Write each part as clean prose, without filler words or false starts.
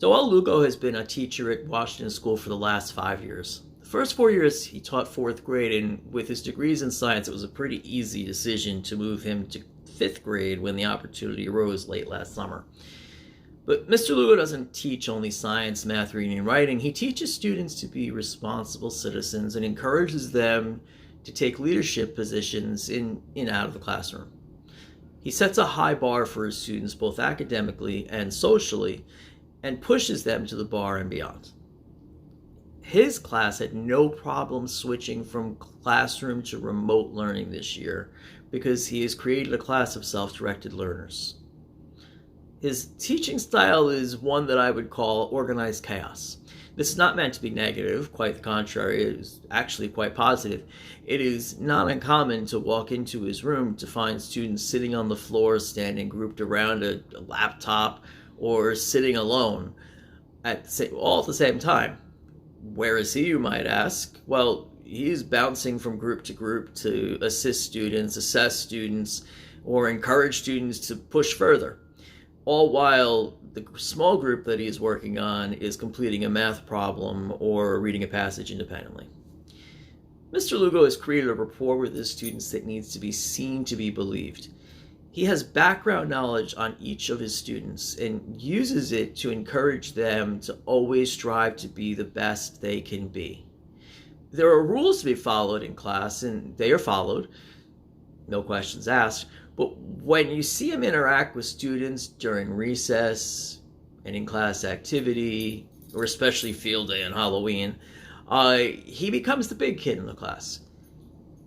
Doel Lugo has been a teacher at Washington School for the last 5 years. The first 4 years he taught fourth grade, and with his degrees in science, it was a pretty easy decision to move him to fifth grade when the opportunity arose late last summer. But Mr. Lugo doesn't teach only science, math, reading, and writing. He teaches students to be responsible citizens and encourages them to take leadership positions in and out of the classroom. He sets a high bar for his students, both academically and socially, and pushes them to the bar and beyond. His class had no problem switching from classroom to remote learning this year because he has created a class of self-directed learners. His teaching style is one that I would call organized chaos. This is not meant to be negative, quite the contrary, it is actually quite positive. It is not uncommon to walk into his room to find students sitting on the floor, standing grouped around a laptop, or sitting alone all at the same time. Where is he, you might ask? Well, he's bouncing from group to group to assist students, assess students, or encourage students to push further, all while the small group that he's working on is completing a math problem or reading a passage independently. Mr. Lugo has created a rapport with his students that needs to be seen to be believed. He has background knowledge on each of his students and uses it to encourage them to always strive to be the best they can be. There are rules to be followed in class, and they are followed, no questions asked. But when you see him interact with students during recess and in-class activity, or especially field day and Halloween, he becomes the big kid in the class.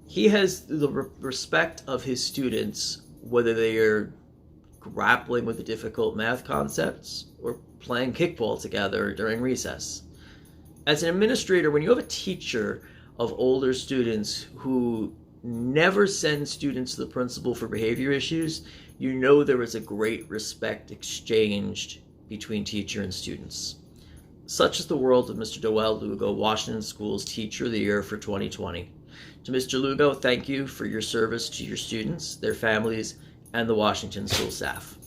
He has the respect of his students, whether they are grappling with the difficult math concepts or playing kickball together during recess. As an administrator, when you have a teacher of older students who never send students to the principal for behavior issues, you know there is a great respect exchanged between teacher and students. Such is the world of Mr. Doel Lugo, Washington School's Teacher of the Year for 2020. To Mr. Lugo, thank you for your service to your students, their families, and the Washington School staff.